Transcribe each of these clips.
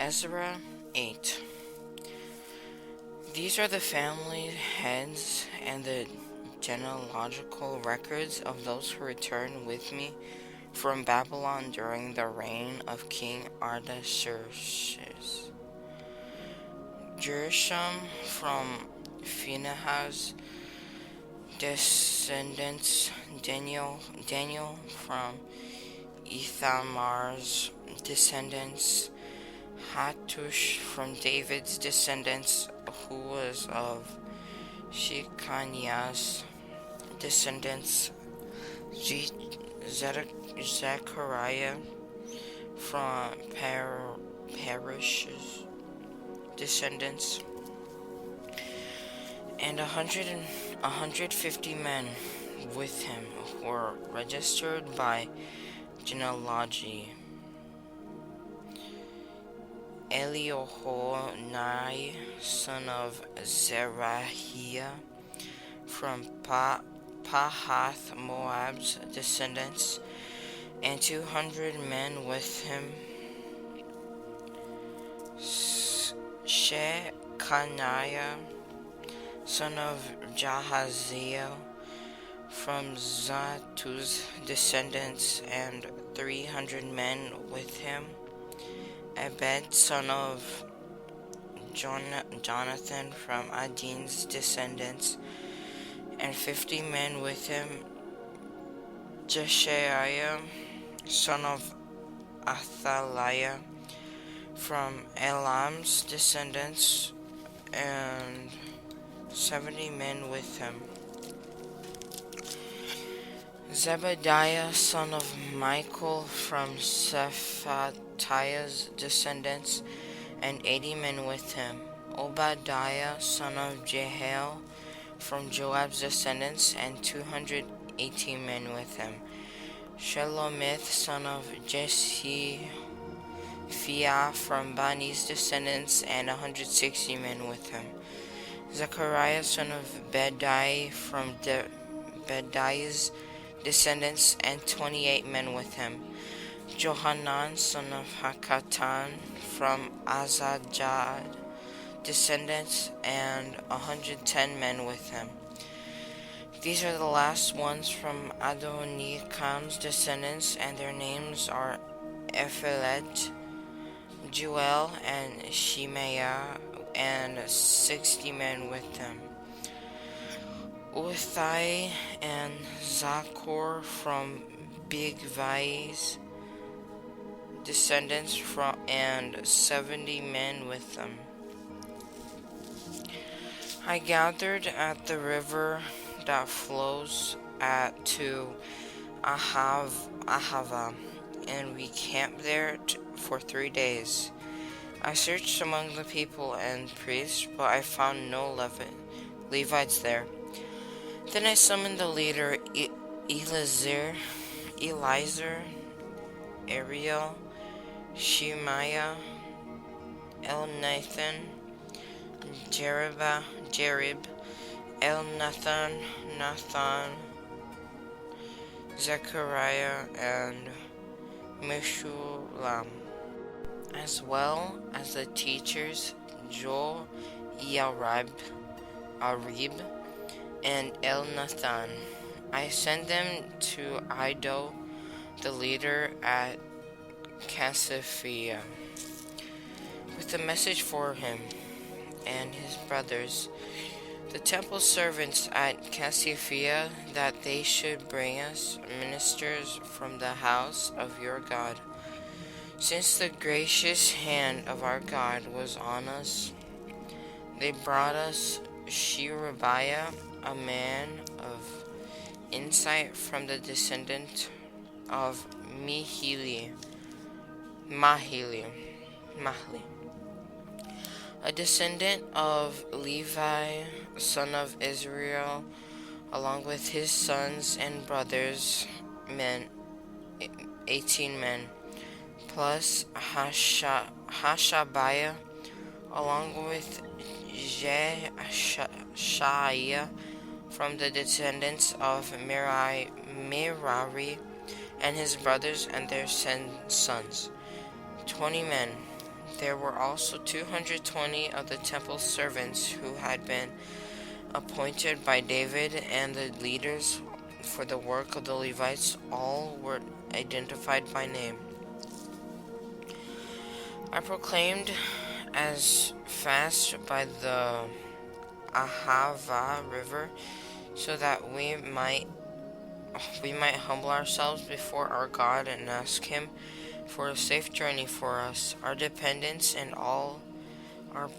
Ezra 8. These are the family heads and the genealogical records of those who returned with me from Babylon during the reign of King Artaxerxes. Gershom from Phinehas' descendants, Daniel from Ithamar's descendants, Hattush from David's descendants, who was of Shechaniah's descendants, Zechariah from Parish's descendants, and 150 men with him who were registered by genealogy. Eliehoenai, son of Zerahiah, from Pahath Moab's descendants, and 200 men with him. Shechaniah, son of Jahaziel, from Zattu's descendants, and 300 men with him. Ebed, son of Jonathan, from Adin's descendants, and 50 men with him. Jeshaiah, son of Athaliah, from Elam's descendants, and 70 men with him. Zebediah, son of Michael, from Shephatiah's descendants, and 80 men with him. Obadiah, son of Jehiel, from Joab's descendants, and 218 men with him. Shelomith, son of Jesiphia, from Bani's descendants, and 160 men with him. Zechariah, son of Bedai, from Bedai's descendants, and 28 men with him. Johanan, son of Hakatan, from Azajad descendants, and 110 men with him. These are the last ones from Adonikam's descendants, and their names are Ephelet, Joel, and Shemaiah, and 60 men with them. Uthai and Zachor from Bigvai's descendants, and 70 men with them. I gathered at the river that flows to Ahava, and we camped there for 3 days. I searched among the people and priests, but I found no Levites there. Then I summoned the leader Eliezer, Ariel, Shemaiah, Elnathan, Jerib, Elnathan, Zechariah, and Meshulam, as well as the teachers Joel, Arib, and Elnathan. I sent them to Iddo, the leader at Cassiphia, with a message for him and his brothers, the temple servants at Cassiphia, that they should bring us ministers from the house of your God. Since the gracious hand of our God was on us, they brought us Sherebiah, a man of insight from the descendant of Mahli, a descendant of Levi, son of Israel, along with his sons and brothers, 18 men, plus Hashabiah, along with Jeshaiah, from the descendants of Merari, and his brothers and their sons, 20 men. There were also 220 of the temple servants who had been appointed by David, and the leaders for the work of the Levites. All were identified by name. I proclaimed as fast by the Ahava River, so that we might humble ourselves before our God and ask Him for a safe journey for us, our dependents, and all our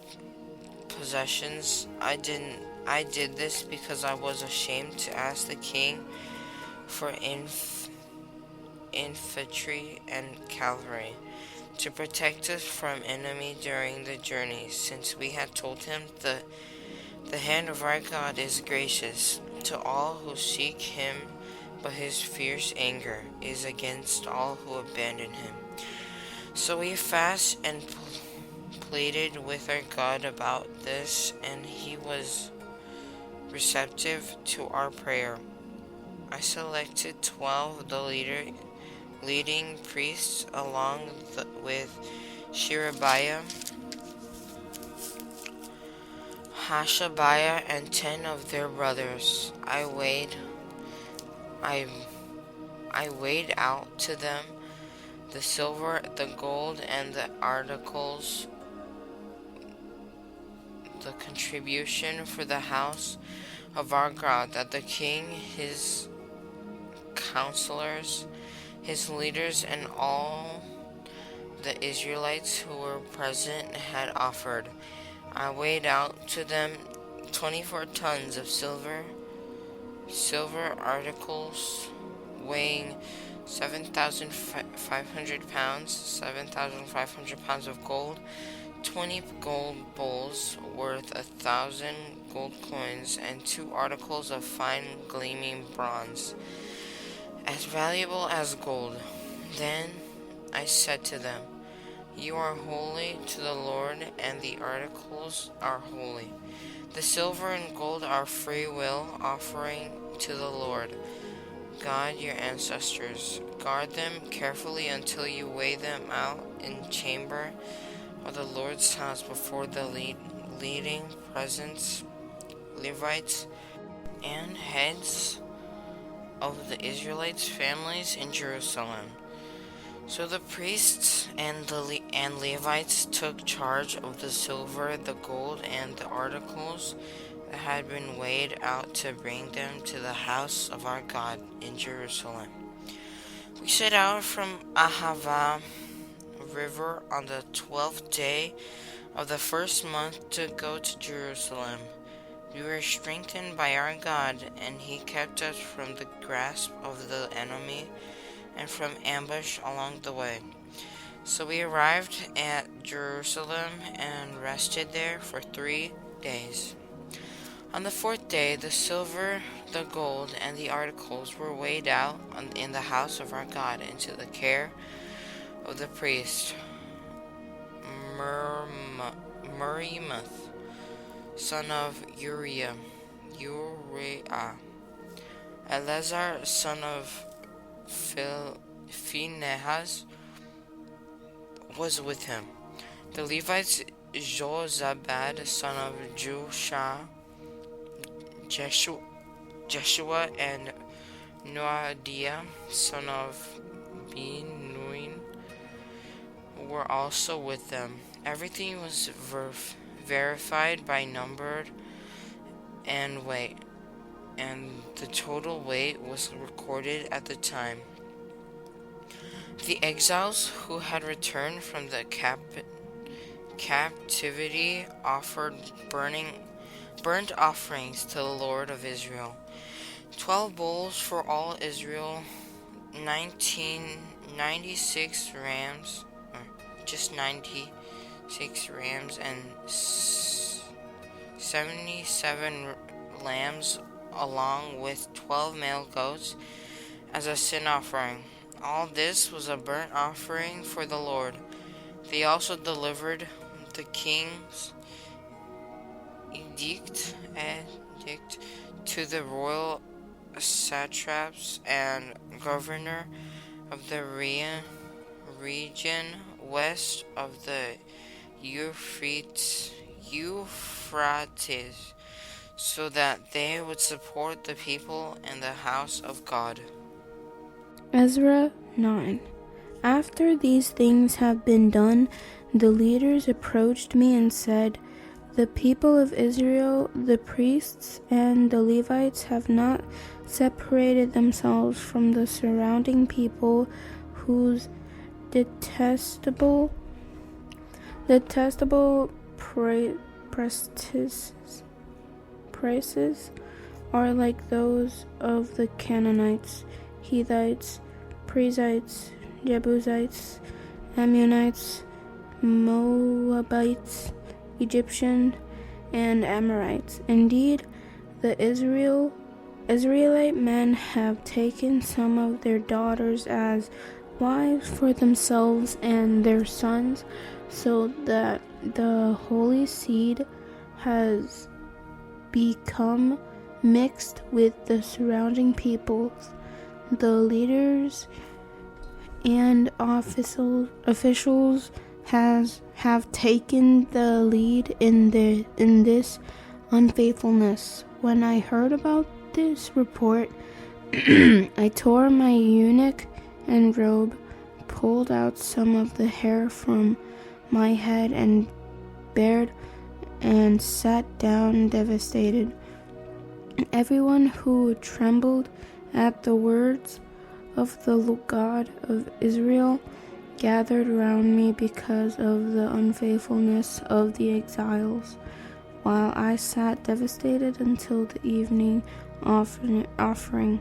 possessions. I did this because I was ashamed to ask the king for infantry and cavalry to protect us from enemy during the journey, since we had told him the hand of our God is gracious to all who seek him, but his fierce anger is against all who abandon him. So we fasted and pleaded with our God about this, and he was receptive to our prayer. I selected 12 of the leading priests along with Sherebiah, Hashabiah, and 10 of their brothers. I weighed out to them the silver, the gold, and the articles, the contribution for the house of our God, that the king, his counselors, his leaders, and all the Israelites who were present had offered. I weighed out to them 24 tons of silver articles weighing 7,500 pounds, 7,500 pounds of gold, 20 gold bowls worth 1,000 gold coins, and 2 articles of fine gleaming bronze, as valuable as gold. Then I said to them, "You are holy to the Lord, and the articles are holy. The silver and gold are free will offering to the Lord God your ancestors. Guard them carefully until you weigh them out in chamber of the Lord's house before the leading presents, Levites, and heads of the Israelites' families in Jerusalem." So the priests and Levites took charge of the silver, the gold, and the articles that had been weighed out to bring them to the house of our God in Jerusalem. We set out from Ahava River on the 12th day of the first month to go to Jerusalem. We were strengthened by our God, and He kept us from the grasp of the enemy and from ambush along the way. So we arrived at Jerusalem and rested there for 3 days. On the 4th day, the silver, the gold, and the articles were weighed out in the house of our God into the care of the priest Merimoth, son of Uriah, Eleazar, son of Phinehas, was with him. The Levites, Jozabad, son of Jeshua, and Noadiah, son of Binuin, were also with them. Everything was verified by number and weight, and the total weight was recorded at the time. The exiles who had returned from the captivity offered burnt offerings to the Lord of Israel. 12 bulls for all Israel, 96 rams, just 96 rams, and 77 lambs, along with 12 male goats as a sin offering. All this was a burnt offering for the Lord. They also delivered the king's edict to the royal satraps and governor of the region west of the Euphrates, so that they would support the people and the house of God. Ezra 9. After these things have been done, the leaders approached me and said, "The people of Israel, the priests and the Levites, have not separated themselves from the surrounding people whose detestable practices are like those of the Canaanites, Hittites, Perizzites, Jebusites, Ammonites, Moabites, Egyptians, and Amorites. Indeed, the Israelite men have taken some of their daughters as wives for themselves and their sons, so that the holy seed has become mixed with the surrounding peoples. The leaders and officials have taken the lead in this unfaithfulness. When I heard about this report, I tore my tunic and robe, pulled out some of the hair from my head and bared, and sat down devastated. Everyone who trembled at the words of the God of Israel gathered around me because of the unfaithfulness of the exiles, while I sat devastated until the evening offering.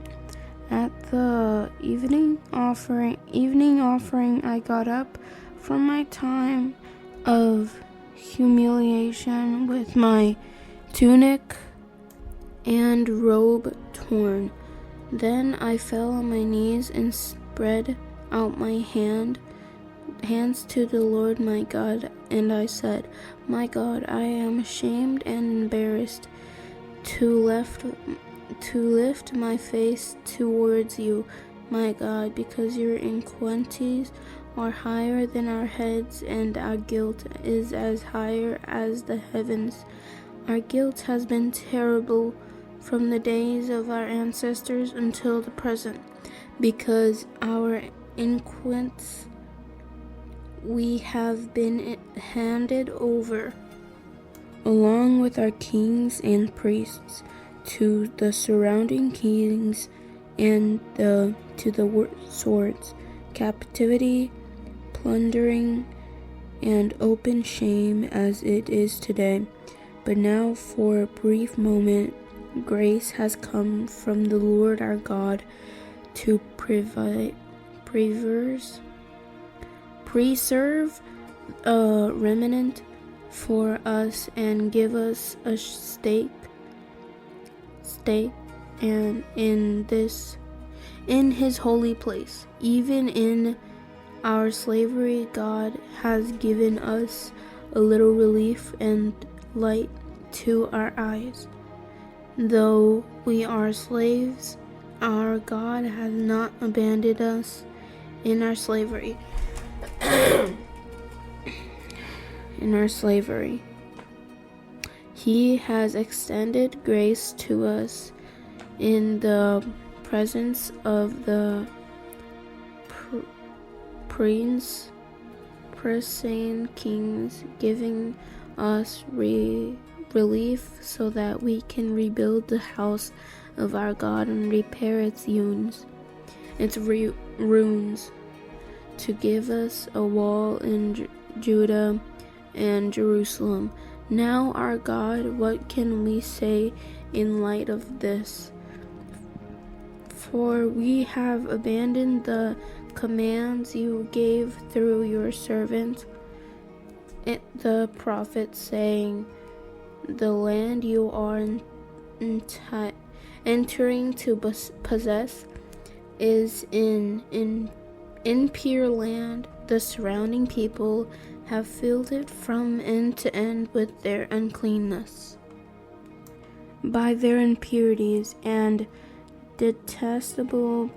At the evening offering, I got up from my time of humiliation with my tunic and robe torn. Then I fell on my knees and spread out my hands to the Lord my God, and I said, "My God, I am ashamed and embarrassed to lift my face towards you, my God, because your iniquities are higher than our heads, and our guilt is as higher as the heavens. Our guilt has been terrible from the days of our ancestors until the present, because our iniquities we have been handed over, along with our kings and priests, to the surrounding kings and to the swords, captivity, plundering, and open shame as it is today. But now, for a brief moment, grace has come from the Lord our God to preserve a remnant for us and give us a stake and in his holy place. Even in our slavery, God has given us a little relief and light to our eyes. Though we are slaves, our God has not abandoned us in our slavery. He has extended grace to us in the presence of the pressing kings, giving us relief so that we can rebuild the house of our God and repair its ruins, to give us a wall in Judah and Jerusalem. Now, our God, what can we say in light of this? For we have abandoned the commands you gave through your servant, the prophet, saying, "The land you are entering to possess is in impure land. The surrounding people have filled it from end to end with their uncleanness, by their impurities and detestable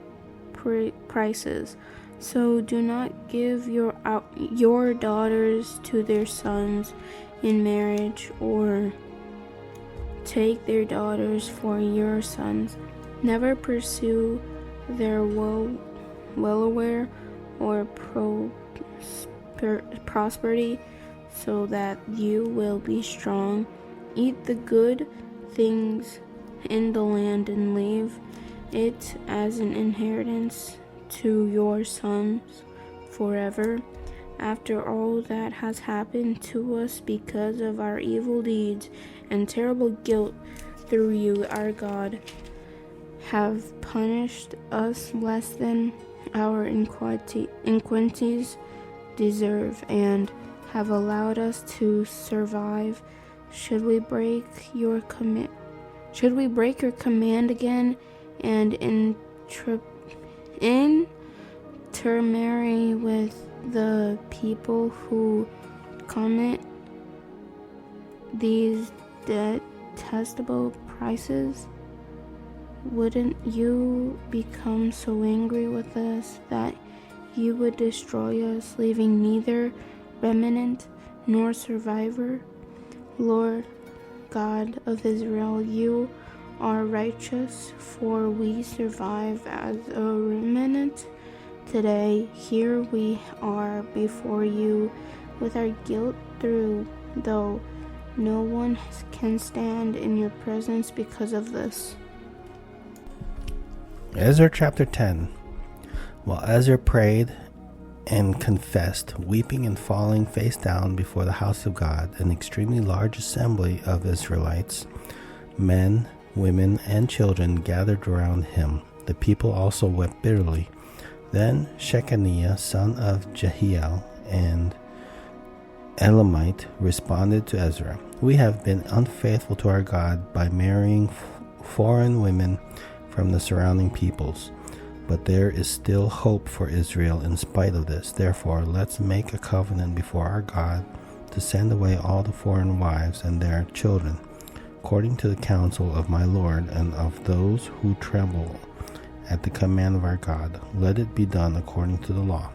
prices. So do not give your your daughters to their sons in marriage, or take their daughters for your sons. Never pursue their welfare or prosperity, so that you will be strong. Eat the good things in the land and leave it as an inheritance to your sons forever. After all that has happened to us because of our evil deeds and terrible guilt through you, our God, have punished us less than our iniquities deserve, and have allowed us to survive. Should we break your command again and intermarry with the people who commit these detestable practices? Wouldn't you become so angry with us that you would destroy us, leaving neither remnant nor survivor? Lord God of Israel, you are righteous, for we survive as a remnant. Today, here we are before you with our guilt through, though no one can stand in your presence because of this. Ezra chapter 10. While Ezra prayed and confessed, weeping and falling face down before the house of God, an extremely large assembly of Israelites, men, women, and children gathered around him. The people also wept bitterly. Then Shechaniah, son of Jehiel, and Elamite, responded to Ezra, "We have been unfaithful to our God by marrying foreign women from the surrounding peoples. But there is still hope for Israel in spite of this. Therefore, let's make a covenant before our God to send away all the foreign wives and their children, according to the counsel of my Lord and of those who tremble at the command of our God. Let it be done according to the law.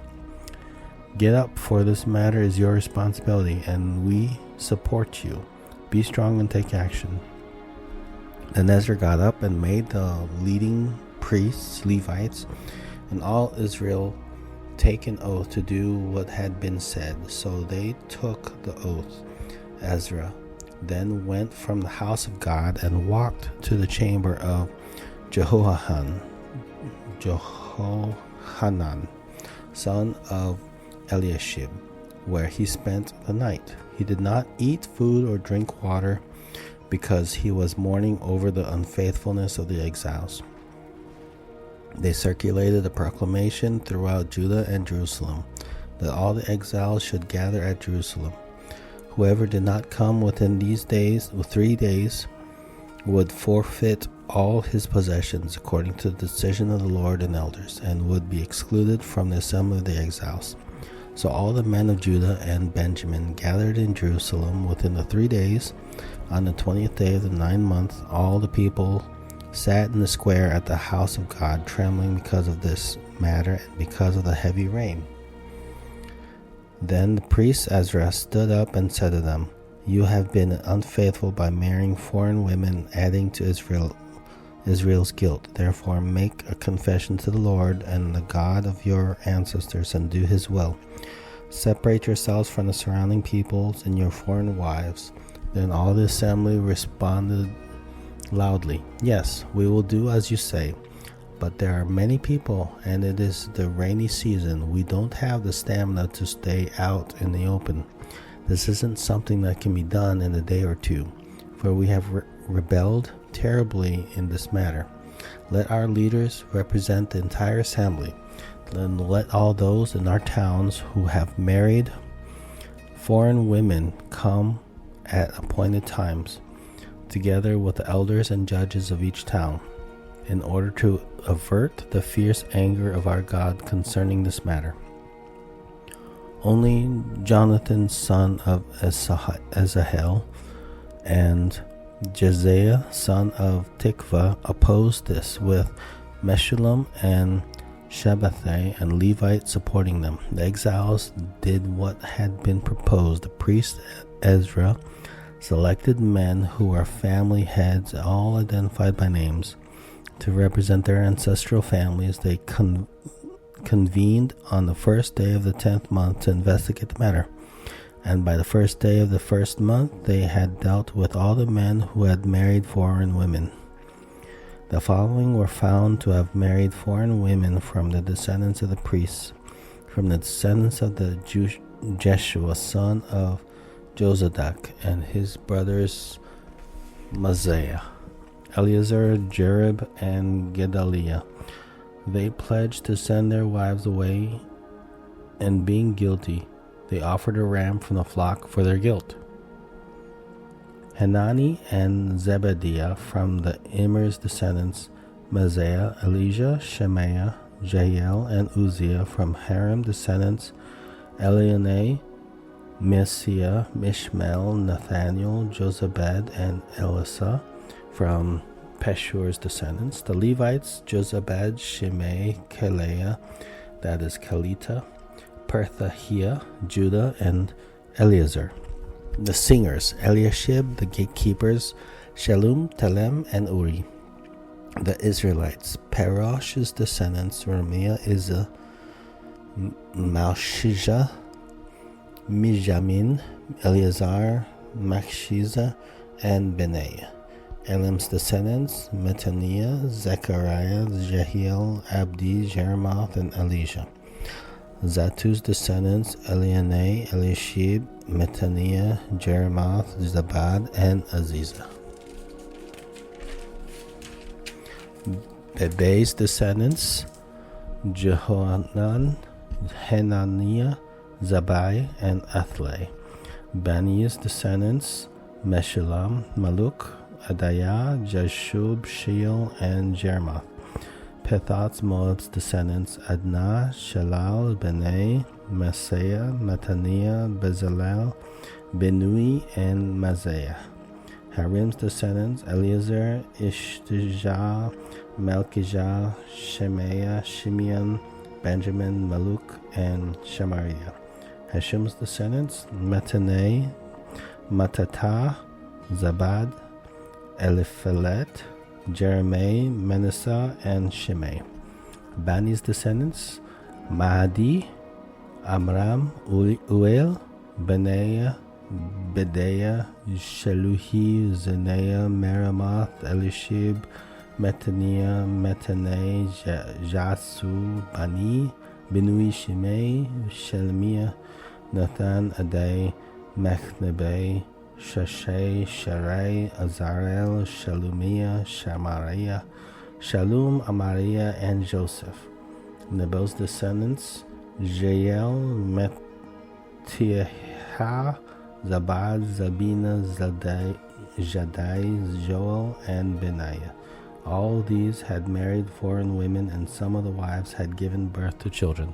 Get up, for this matter is your responsibility, and we support you. Be strong and take action." Then Ezra got up and made the leading priests, Levites, and all Israel take an oath to do what had been said. So they took the oath. Ezra then went from the house of God and walked to the chamber of Jehohanan, son of Eliashib, where he spent the night. He did not eat food or drink water, because he was mourning over the unfaithfulness of the exiles. They circulated a proclamation throughout Judah and Jerusalem that all the exiles should gather at Jerusalem. Whoever did not come within 3 days, would forfeit all his possessions according to the decision of the Lord and elders, and would be excluded from the assembly of the exiles. So all the men of Judah and Benjamin gathered in Jerusalem within the 3 days. On the 20th day of the 9th month, all the people sat in the square at the house of God, trembling because of this matter and because of the heavy rain. Then the priest Ezra stood up and said to them, "You have been unfaithful by marrying foreign women, adding to Israel's guilt. Therefore make a confession to the Lord and the God of your ancestors, and do his will. Separate yourselves from the surrounding peoples and your foreign wives." Then all the assembly responded loudly, "Yes, we will do as you say. But there are many people, and it is the rainy season. We don't have the stamina to stay out in the open. This isn't something that can be done in a day or two, for we have rebelled terribly in this matter. Let our leaders represent the entire assembly. Then let all those in our towns who have married foreign women come at appointed times, together with the elders and judges of each town, in order to avert the fierce anger of our God concerning this matter." Only Jonathan, son of Asahel, and Jezaiah, son of Tikva, opposed this, with Meshullam and Shabbathai, and Levite supporting them. The exiles did what had been proposed. The priest Ezra selected men who were family heads, all identified by names, to represent their ancestral families. They convened on the first day of the 10th month to investigate the matter. And by the first day of the first month, they had dealt with all the men who had married foreign women. The following were found to have married foreign women from the descendants of the priests, from the descendants of the Jeshua, son of Jozadak, and his brothers Mazzaiah, Eleazar, Jerib, and Gedaliah. They pledged to send their wives away, and being guilty, they offered a ram from the flock for their guilt. Hanani and Zebediah from the Immer's descendants, Mazzaiah, Elijah, Shemaiah, Jael, and Uzziah from Haram descendants, Elionai, Messiah, Mishmael, Nathaniel, Jozabad, and Elisa from Peshur's descendants. The Levites, Jozabad, Shimei, Kelea, that is Kelita, Perthahiah, Judah, and Eleazar. The singers, Eliashib, the gatekeepers, Shalom, Telem, and Uri. The Israelites, Parosh's descendants, Ramiah, Izah, Malshijah, Mijamin, Eleazar, Machshiza, and Benaiah. Elim's descendants, Metaniah, Zechariah, Jehiel, Abdi, Jeremoth, and Elisha. Zatu's descendants, Elianai, Elishib, Metaniah, Jeremoth, Zabad, and Aziza. Bebe's descendants, Jehohanan, Hananiah, Zabai, and Athlai. Bani's descendants, Meshullam, Maluk, Adaiah, Jashub, Sheol, and Jeremoth. Pethoth's Moab's descendants, Adnah, Shalal, Benai, Messiah, Mataniah, Bezalel, Benui, and Mazzaiah. Harim's descendants, Eleazar, Ishtijah, Melchijah, Shemaiah, Shimeon, Benjamin, Maluk, and Shemariah. Hashem's descendants, Matanai, Matatah, Zabad, Eliphelet, Jeremiah, Manasseh, and Shimei. Bani's descendants, Mahadi, Amram, Uel, Benaiah, Bedaiah, Sheluhi, Zeneah, Meramoth, Elishib, Metaniah, Metanai, Jasu, Bani, Binui, Shimei, Shelemiah, Nathan, Adai, Mechnebei, Shashai, Sharai, Azarel, Shalumiah, Shamariah, Shalom, Amariah, and Joseph. Nebo's descendants, Jael, Metiah, Zabad, Zabina, Jadai, Joel, and Benaiah. All these had married foreign women, and some of the wives had given birth to children.